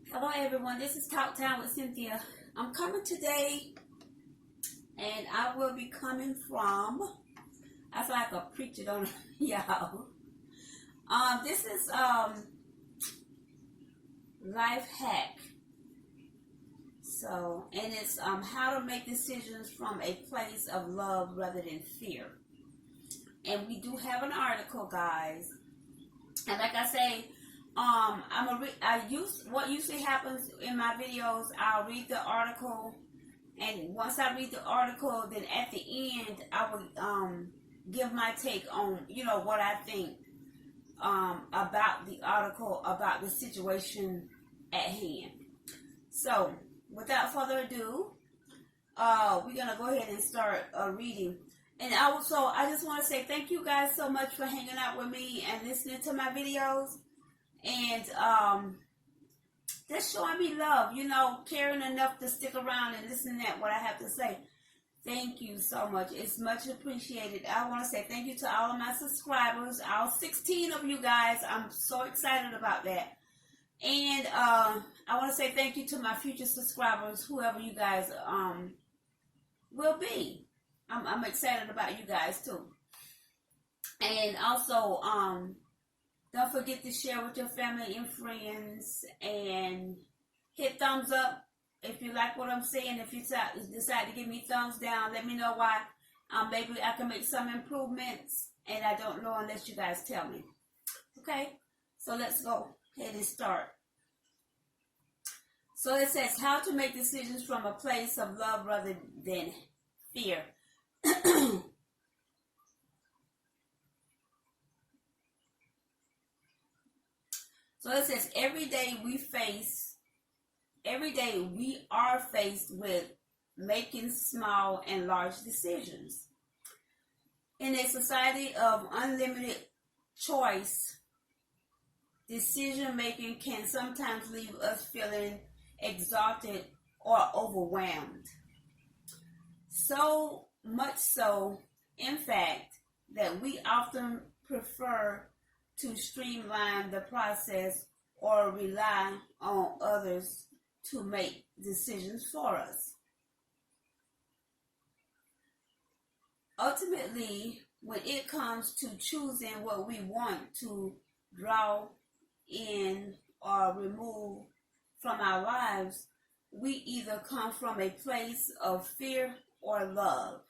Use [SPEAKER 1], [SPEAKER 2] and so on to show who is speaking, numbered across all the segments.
[SPEAKER 1] Hello everyone, this is Talk Time with Cynthia. I'm coming today and I will be coming from, I feel like a preacher, don't y'all. This is life hack. And it's how to make decisions from a place of love rather than fear. And we do have an article, guys. And like I say, what usually happens in my videos, I'll read the article, and once I read the article, then at the end I will give my take on what I think about the article, about the situation at hand. So without further ado, we're gonna go ahead and start reading. And I just want to say thank you guys so much for hanging out with me and listening to my videos. And just showing me love, caring enough to stick around and listen to what I have to say. Thank you so much. It's much appreciated. I want to say thank you to all of my subscribers, all 16 of you guys. I'm so excited about that. And I want to say thank you to my future subscribers, whoever you guys will be. I'm excited about you guys too. And also, don't forget to share with your family and friends, and hit thumbs up if you like what I'm saying. If you decide to give me thumbs down, let me know why. Maybe I can make some improvements, and I don't know unless you guys tell me. Okay, so let's go ahead and start. So it says how to make decisions from a place of love rather than fear. So it says every day we are faced with making small and large decisions. In a society of unlimited choice, decision making can sometimes leave us feeling exhausted or overwhelmed. So much so, in fact, that we often prefer to streamline the process or rely on others to make decisions for us. Ultimately, when it comes to choosing what we want to draw in or remove from our lives, we either come from a place of fear or love.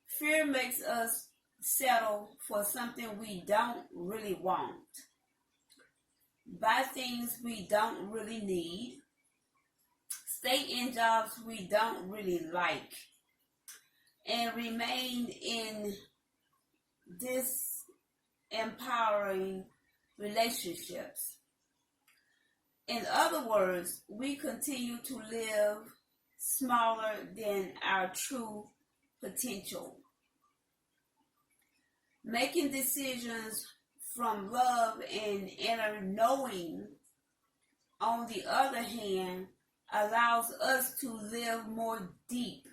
[SPEAKER 1] Fear makes us settle for something we don't really want, buy things we don't really need, stay in jobs we don't really like, and remain in disempowering relationships. In other words, we continue to live smaller than our true potential. Making decisions from love and inner knowing, on the other hand, allows us to live more deep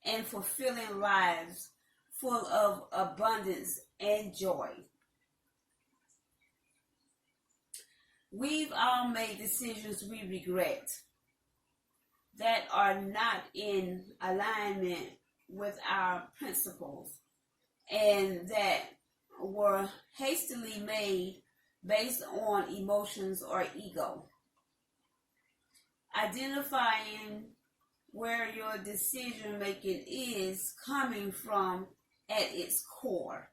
[SPEAKER 1] and fulfilling lives full of abundance and joy. We've all made decisions we regret that are not in alignment with our principles, and that were hastily made based on emotions or ego. Identifying where your decision making is coming from at its core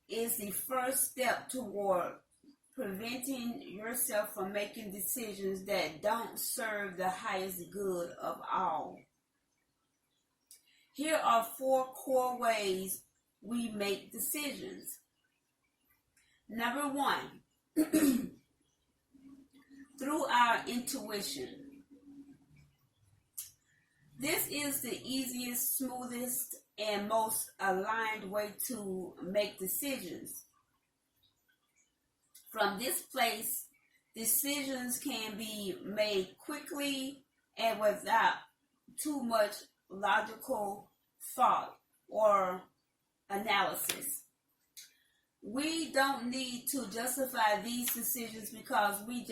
[SPEAKER 1] is the first step toward preventing yourself from making decisions that don't serve the highest good of all. Here are 4 core ways we make decisions. Number 1, through our intuition. This is the easiest, smoothest, and most aligned way to make decisions. From this place, decisions can be made quickly and without too much logical thought or analysis. We don't need to justify these decisions because we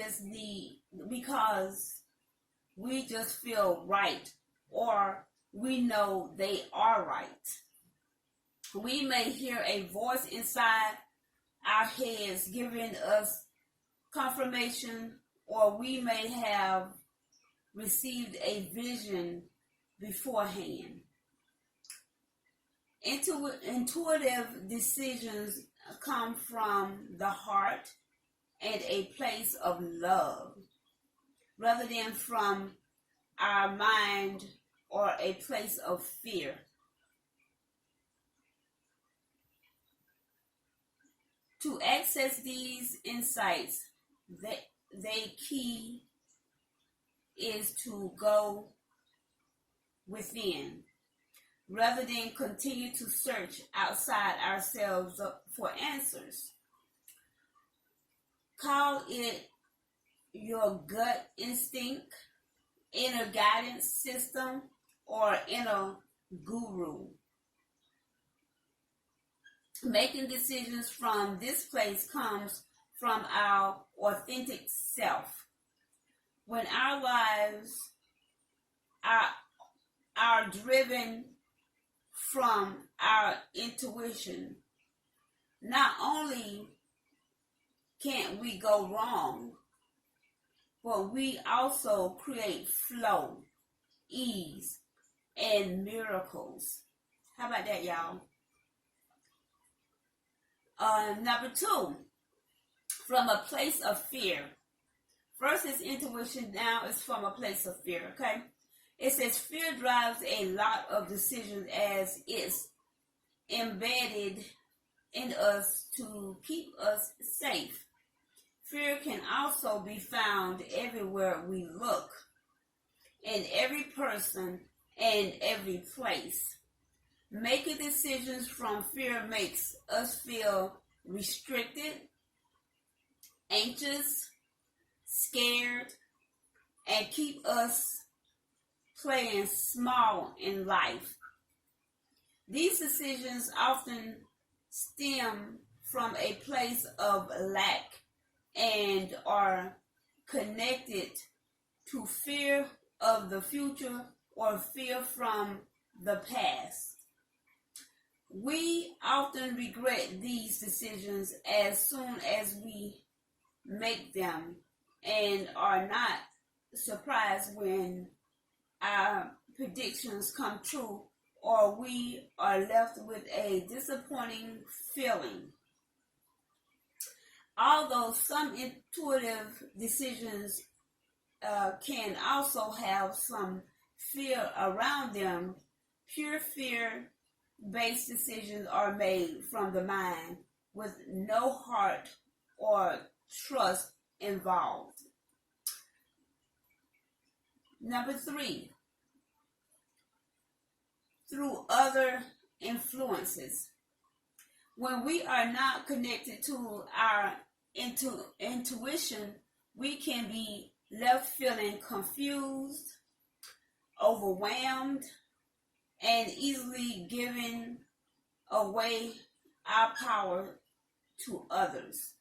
[SPEAKER 1] just feel right, or we know they are right. We may hear a voice inside our heads giving us confirmation, or we may have received a vision beforehand. Intuitive decisions come from the heart and a place of love rather than from our mind or a place of fear. To access these insights, the key is to go within rather than continue to search outside ourselves for answers. Call it your gut instinct, inner guidance system, or inner guru. Making decisions from this place comes from our authentic self. When our lives are driven from our intuition, not only can't we go wrong, but we also create flow, ease, and miracles. How about that, y'all? Number 2, from a place of fear. First is intuition, now it's from a place of fear, okay? It says fear drives a lot of decisions as it's embedded in us to keep us safe. Fear can also be found everywhere we look, in every person and every place. Making decisions from fear makes us feel restricted, anxious, scared, and keep us playing small in life. These decisions often stem from a place of lack and are connected to fear of the future or fear from the past. We often regret these decisions as soon as we make them and are not surprised when our predictions come true or we are left with a disappointing feeling. Although some intuitive decisions can also have some fear around them, pure fear-based decisions are made from the mind with no heart or trust involved. Number 3, through other influences. When we are not connected to our intuition, we can be left feeling confused, overwhelmed, and easily giving away our power to others.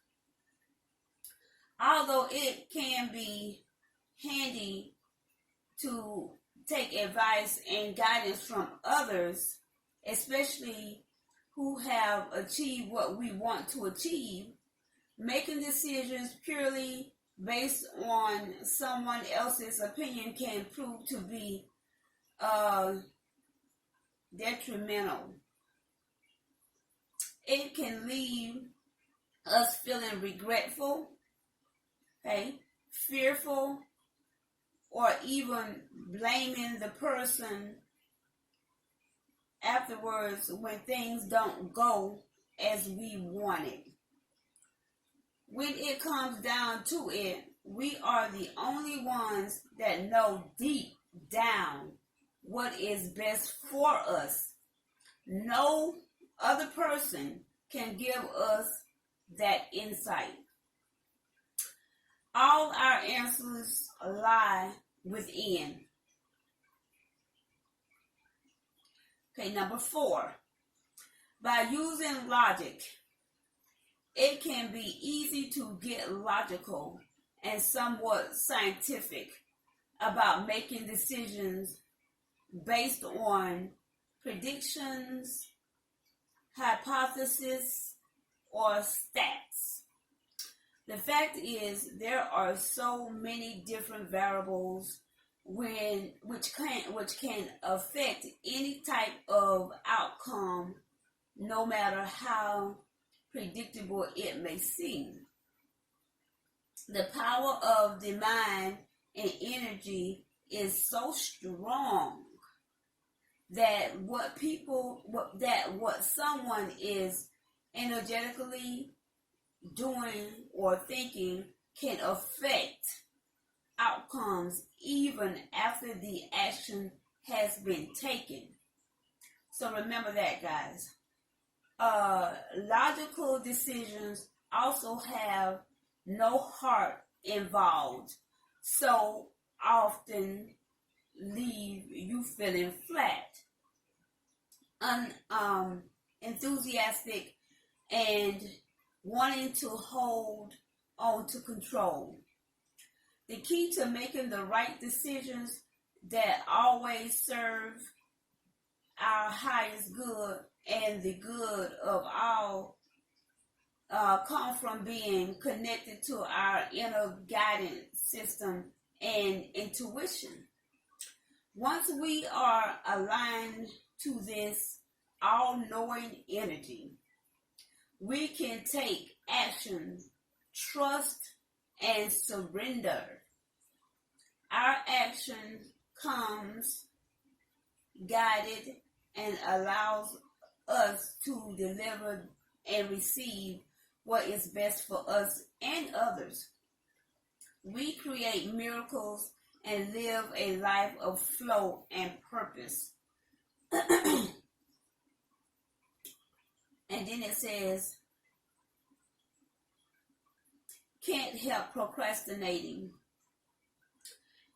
[SPEAKER 1] Although it can be handy to take advice and guidance from others, especially who have achieved what we want to achieve, making decisions purely based on someone else's opinion can prove to be detrimental. It can leave us feeling regretful, fearful, or even blaming the person afterwards when things don't go as we wanted. When it comes down to it, we are the only ones that know deep down what is best for us. No other person can give us that insight. All our answers lie within. Okay, number 4. By using logic, it can be easy to get logical and somewhat scientific about making decisions based on predictions, hypotheses, or stats. The fact is, there are so many different variables which can affect any type of outcome, no matter how predictable it may seem. The power of the mind and energy is so strong that what someone is energetically doing or thinking can affect outcomes even after the action has been taken. So remember that, guys. Logical decisions also have no heart involved, so often leave you feeling flat, enthusiastic, and wanting to hold on to control. The key to making the right decisions that always serve our highest good and the good of all come from being connected to our inner guidance system and intuition. Once we are aligned to this all-knowing energy, we can take action, trust, and surrender. Our action comes guided and allows us to deliver and receive what is best for us and others. We create miracles and live a life of flow and purpose. And then it says, can't help procrastinating.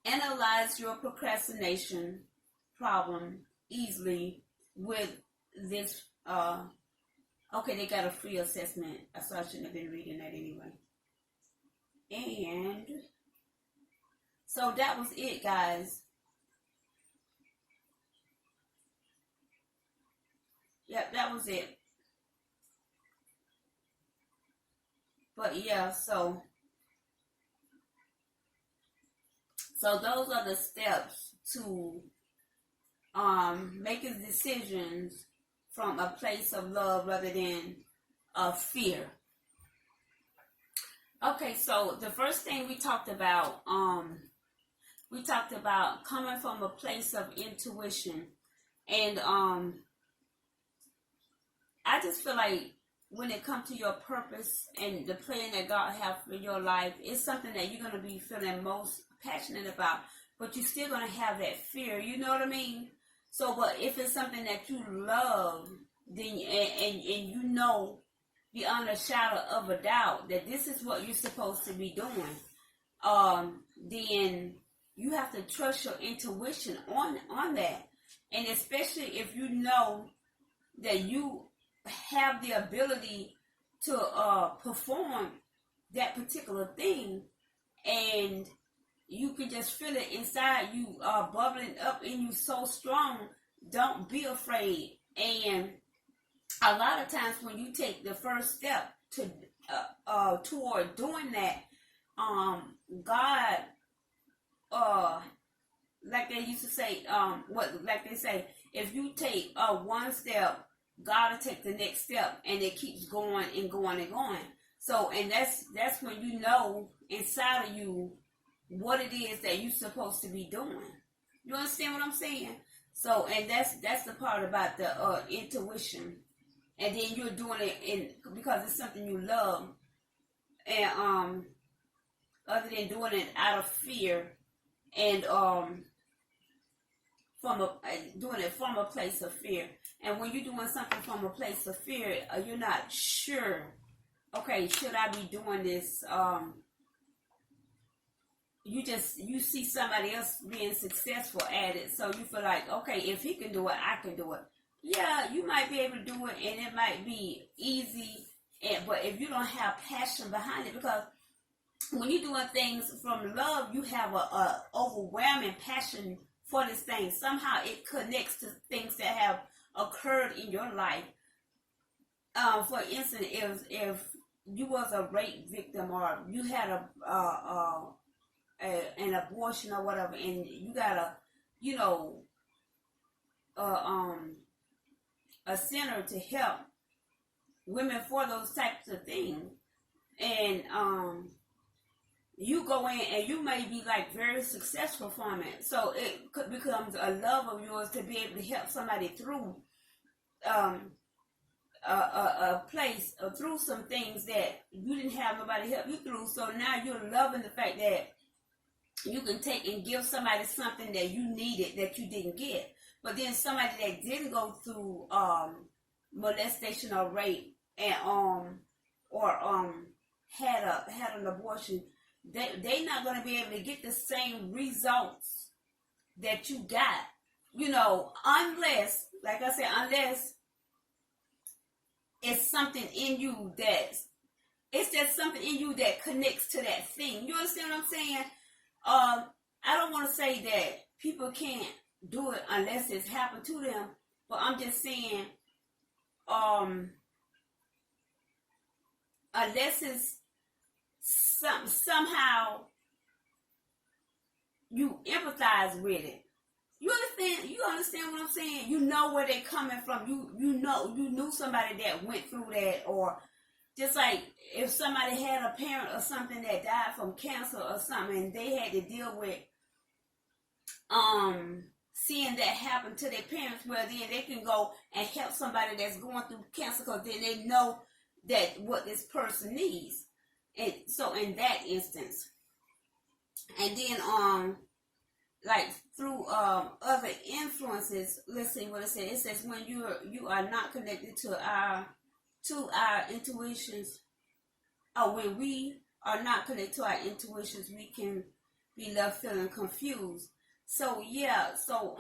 [SPEAKER 1] Analyze your procrastination problem easily with this. Okay, they got a free assessment, so I shouldn't have been reading that anyway. And so that was it, guys. Yep, that was it. But yeah, so those are the steps to making decisions from a place of love rather than fear. Okay, so the first thing we talked about coming from a place of intuition, and I just feel like when it comes to your purpose and the plan that God has for your life, it's something that you're going to be feeling most passionate about, but you're still going to have that fear, you know what I mean? So, but if it's something that you love, then and you know beyond a shadow of a doubt that this is what you're supposed to be doing, then you have to trust your intuition on that. And especially if you know that you have the ability to perform that particular thing, and you can just feel it inside you, bubbling up in you so strong. Don't be afraid. And a lot of times when you take the first step to toward doing that, God, like they used to say, like they say, if you take one step, God will take the next step, and it keeps going and going and going. So, and that's when you know inside of you what it is that you're supposed to be doing. You understand what I'm saying? So, and that's the part about the intuition, and then you're doing it because it's something you love, and other than doing it out of fear, and doing it from a place of fear. And when you're doing something from a place of fear, you're not sure. Okay, should I be doing this? You see somebody else being successful at it, so you feel like, okay, if he can do it, I can do it. Yeah, you might be able to do it, and it might be easy But if you don't have passion behind it, because when you're doing things from love, you have a overwhelming passion for this thing. Somehow it connects to things that have occurred in your life. For instance, if you was a rape victim, or you had an abortion or whatever, and you got a center to help women for those types of things, and you go in and you may be like very successful from it, so it becomes a love of yours to be able to help somebody through a place or through some things that you didn't have nobody help you through. So now you're loving the fact that you can take and give somebody something that you needed that you didn't get. But then somebody that didn't go through molestation or rape and had an abortion, they not going to be able to get the same results that you got, unless, like I said, unless it's something in you it's just something in you that connects to that thing. You understand what I'm saying? I don't want to say that people can't do it unless it's happened to them, but I'm just saying, unless it's somehow you empathize with it. You understand what I'm saying? You know where they're coming from. You knew somebody that went through that, or just like if somebody had a parent or something that died from cancer or something, and they had to deal with seeing that happen to their parents, well then they can go and help somebody that's going through cancer, because then they know that what this person needs. And so in that instance, and then like through other influences, let's see what it says. It says when you are not connected to our intuitions, or when we are not connected to our intuitions, we can be left feeling confused. So yeah, so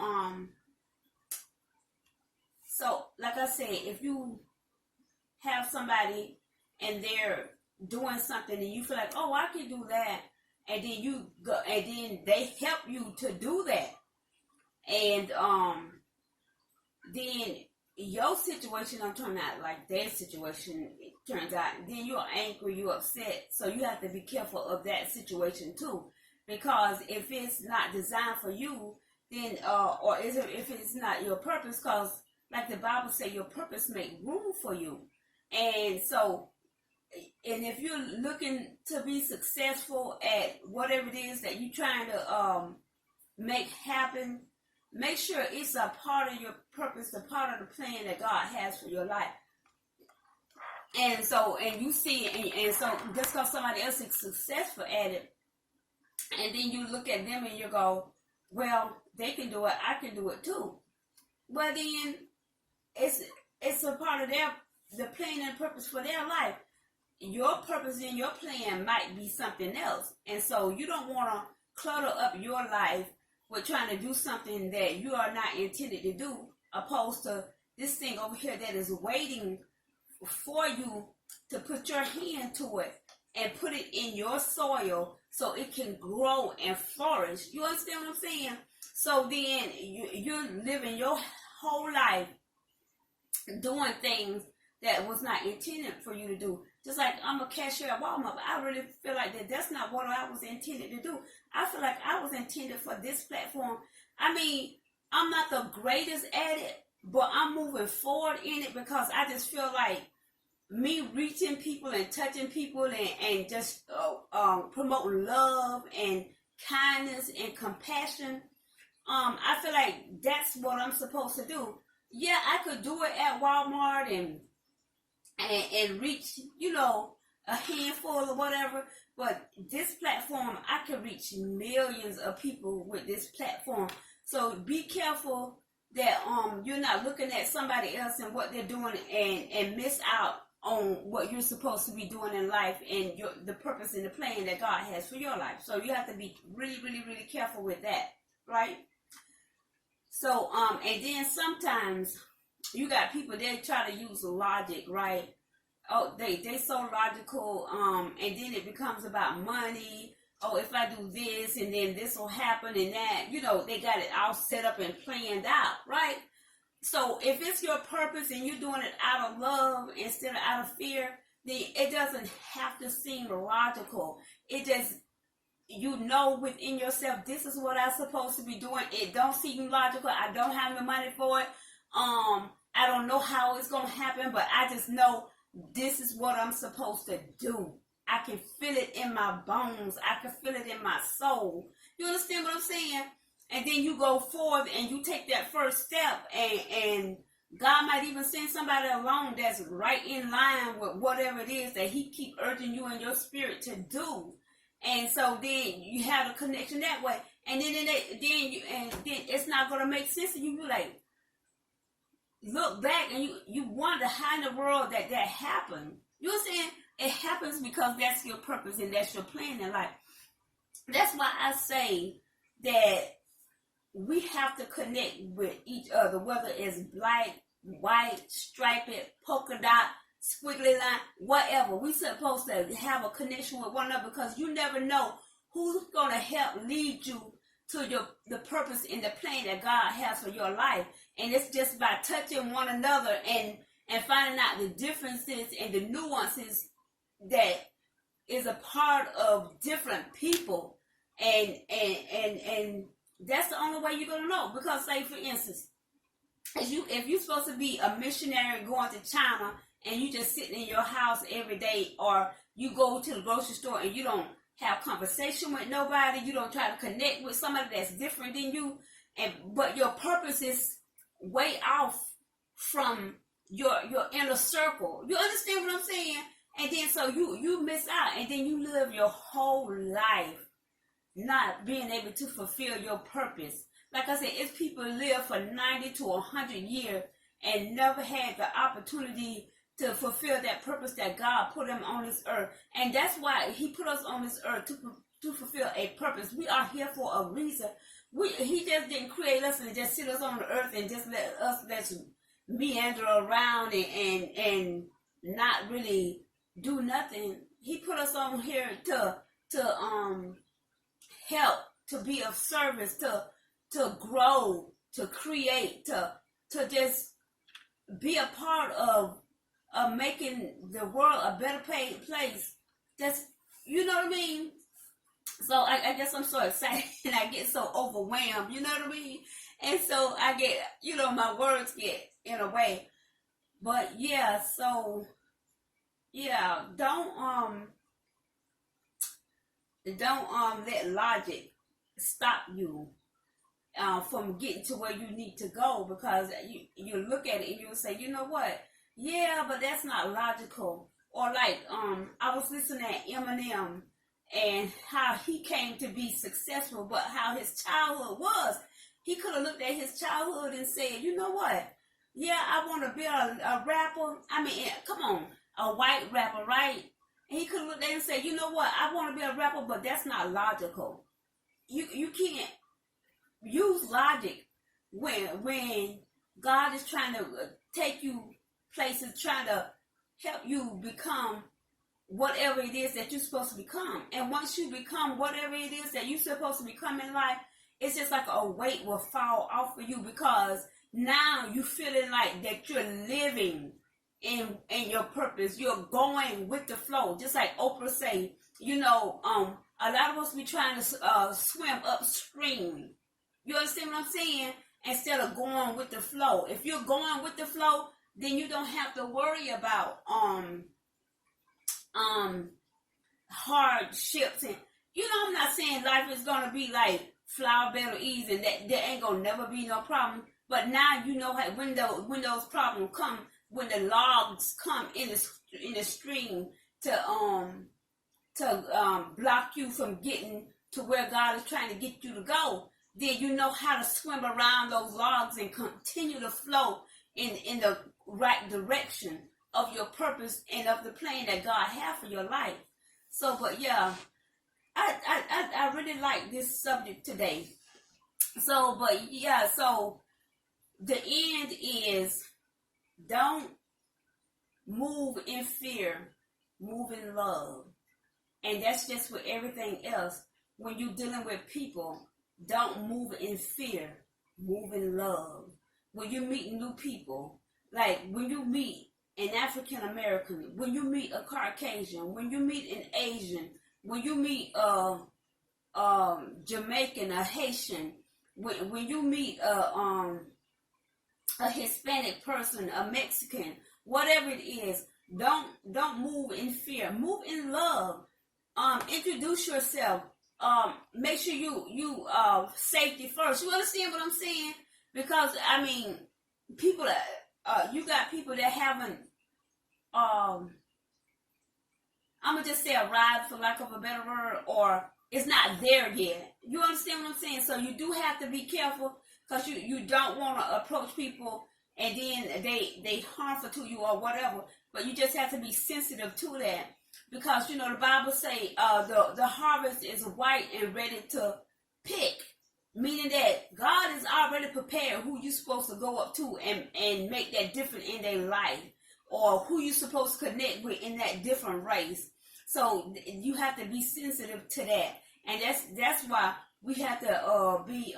[SPEAKER 1] like I said, if you have somebody and they're doing something and you feel like, oh, I can do that, and then you go and then they help you to do that, and then your situation don't turn out like their situation turns out, then you're angry, you're upset. So you have to be careful of that situation too, because if it's not designed for you, then or if it's not your purpose, because like the Bible says, your purpose make room for you. And so, and if you're looking to be successful at whatever it is that you're trying to make happen, make sure it's a part of your purpose, a part of the plan that God has for your life. And so, and you see, and so just because somebody else is successful at it, and then you look at them and you go, well, they can do it, I can do it too. Well, then it's a part of the plan and purpose for their life. Your purpose and your plan might be something else. And so you don't want to clutter up your life with trying to do something that you are not intended to do, opposed to this thing over here that is waiting for you to put your hand to it and put it in your soil so it can grow and flourish. You understand what I'm saying? So then you're living your whole life doing things that was not intended for you to do. Just like I'm a cashier at Walmart, but I really feel like that's not what I was intended to do. I feel like I was intended for this platform. I mean, I'm not the greatest at it, but I'm moving forward in it because I just feel like me reaching people and touching people and just promoting love and kindness and compassion. I feel like that's what I'm supposed to do. Yeah, I could do it at Walmart and reach, a handful or whatever. But this platform, I can reach millions of people with this platform. So be careful that you're not looking at somebody else and what they're doing and miss out on what you're supposed to be doing in life and the purpose and the plan that God has for your life. So you have to be really, really, really careful with that, right? So, and then sometimes you got people, they try to use logic, right? oh, they so logical, and then it becomes about money. Oh, if I do this and then this will happen and that, they got it all set up and planned out, right? So if it's your purpose and you're doing it out of love instead of out of fear, then it doesn't have to seem logical. It just, within yourself, this is what I'm supposed to be doing. It don't seem logical. I don't have the money for it. I don't know how it's going to happen, but I just know this is what I'm supposed to do. I can feel it in my bones. I can feel it in my soul. You understand what I'm saying? And then you go forth and you take that first step, and God might even send somebody along that's right in line with whatever it is that he keep urging you in your spirit to do. And so then you have a connection that way. And then it's not going to make sense to you. You like, look back and you wonder how in the world that happened. You know what I'm saying? It happens because that's your purpose and that's your plan in life. That's why I say that we have to connect with each other, whether it's black, white, striped, polka dot, squiggly line, whatever. We're supposed to have a connection with one another, because you never know who's going to help lead you to the purpose and the plan that God has for your life. And it's just by touching one another and finding out the differences and the nuances that is a part of different people, and that's the only way you're gonna know. Because, say for instance, if you're supposed to be a missionary going to China and you just sitting in your house every day, or you go to the grocery store and you don't have conversation with nobody, you don't try to connect with somebody that's different than you, but your purpose is way off from your inner circle. You understand what I'm saying? And then so you miss out, and then you live your whole life not being able to fulfill your purpose. Like I said, it's people live for 90 to 100 years and never had the opportunity to fulfill that purpose that God put them on this earth. And that's why he put us on this earth, to fulfill a purpose. We are here for a reason. He just didn't create us and just sit us on the earth and just let us meander around and not really do nothing. He put us on here to help, to be of service, to grow, to create, to just be a part of making the world a better place. That's, you know what I mean? So I guess I'm so excited and I get so overwhelmed, you know what I mean? And so I get, my words get in a way. But yeah, so yeah, don't let logic stop you from getting to where you need to go, because you look at it and you'll say, you know what? Yeah, but that's not logical. Or like I was listening at Eminem and how he came to be successful, but how his childhood was. He could have looked at his childhood and said, you know what? Yeah, I want to be a rapper. I mean, come on, a white rapper, right? And he could have looked at it and said, you know what? I want to be a rapper, but that's not logical. You can't use logic when God is trying to take you places, trying to help you become whatever it is that you're supposed to become. And once you become whatever it is that you're supposed to become in life, it's just like a weight will fall off of you, because now you feeling like that you're living in your purpose. You're going with the flow. Just like Oprah say, a lot of us be trying to swim upstream. You understand what I'm saying? Instead of going with the flow. If you're going with the flow, then you don't have to worry about hardships. And I'm not saying life is gonna be like flower bed or easy, and that there ain't gonna never be no problem. But now you know how when those problems come, when the logs come in the stream to block you from getting to where God is trying to get you to go, then you know how to swim around those logs and continue to flow in the right direction of your purpose and of the plan that God has for your life. So, but yeah, I really like this subject today. So, but yeah, so the end is, don't move in fear, move in love. And that's just with everything else. When you're dealing with people, don't move in fear, move in love. When you meet new people, like when you meet an African American, when you meet a Caucasian, when you meet an Asian, when you meet a Jamaican, a Haitian, when you meet a Hispanic person, a Mexican, whatever it is, don't move in fear, move in love. Introduce yourself. Make sure you safety first. You understand what I'm saying? Because I mean, people, you got people that haven't, I'm gonna just say arrived, for lack of a better word, or it's not there yet. You understand what I'm saying? So you do have to be careful, because you don't want to approach people and then they harmful to you or whatever. But you just have to be sensitive to that, because the Bible say the harvest is white and ready to pick, meaning that God is already prepared who you're supposed to go up to and make that difference in their life, or who you're supposed to connect with in that different race. So you have to be sensitive to that, and that's why we have to be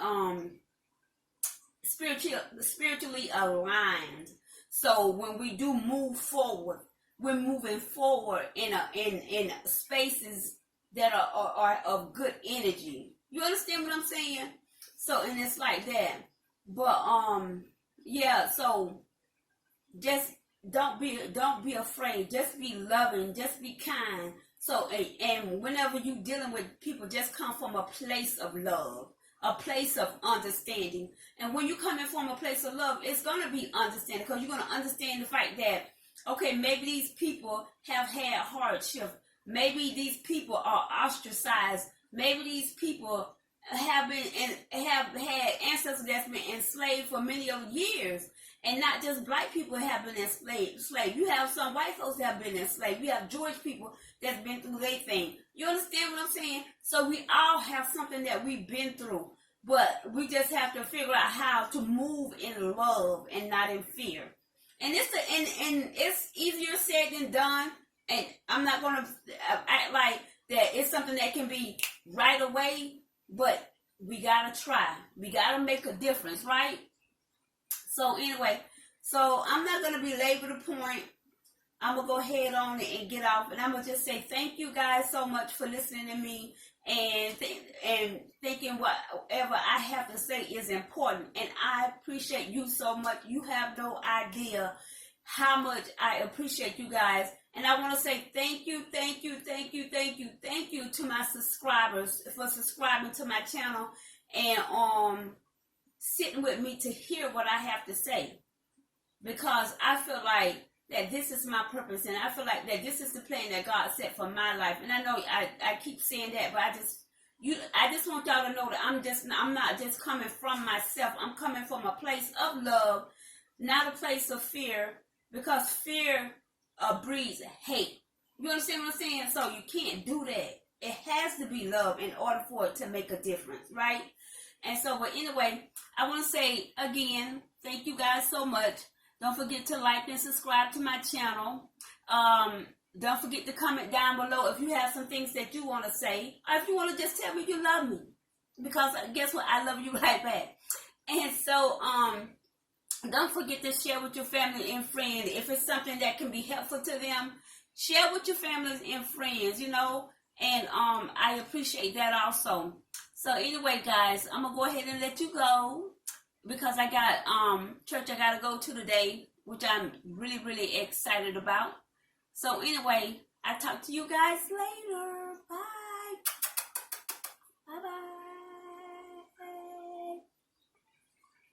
[SPEAKER 1] spiritually aligned. So when we do move forward, we're moving forward in spaces that are of good energy. You understand what I'm saying? So, and it's like that. But yeah. So just don't be afraid. Just be loving. Just be kind. So and whenever you're dealing with people, just come from a place of love, a place of understanding. And when you're coming from a place of love, it's gonna be understanding, because you're gonna understand the fact that, okay, maybe these people have had hardship. Maybe these people are ostracized. Maybe these people have been and have had ancestors that's been enslaved for many of years. And not just black people have been enslaved. You have some white folks that have been enslaved. You have Jewish people that's been through their thing. You understand what I'm saying? So we all have something that we've been through. But we just have to figure out how to move in love and not in fear. And it's easier said than done. And I'm not going to act like that it's something that can be right away. But we got to try. We got to make a difference, right? So anyway, so I'm not going to belabor the point. I'm going to go ahead on it and get off. And I'm going to just say thank you guys so much for listening to me and thinking whatever I have to say is important. And I appreciate you so much. You have no idea how much I appreciate you guys. And I want to say thank you to my subscribers for subscribing to my channel and sitting with me to hear what I have to say. Because I feel like that this is my purpose, and I feel like that this is the plan that God set for my life. And I know I keep saying that, but I just want y'all to know that I'm not just coming from myself. I'm coming from a place of love, not a place of fear, because fear breeds hate. You understand what I'm saying? So you can't do that. It has to be love in order for it to make a difference, right? And so, but anyway, I want to say again, thank you guys so much. Don't forget to like and subscribe to my channel. Don't forget to comment down below if you have some things that you want to say, or if you want to just tell me you love me, because guess what? I love you right back. And so, don't forget to share with your family and friends. If it's something that can be helpful to them, share with your families and friends, and I appreciate that also. So anyway, guys, I'm going to go ahead and let you go, because I got church I got to go to today, which I'm really, really excited about. So anyway, I'll talk to you guys later. Bye.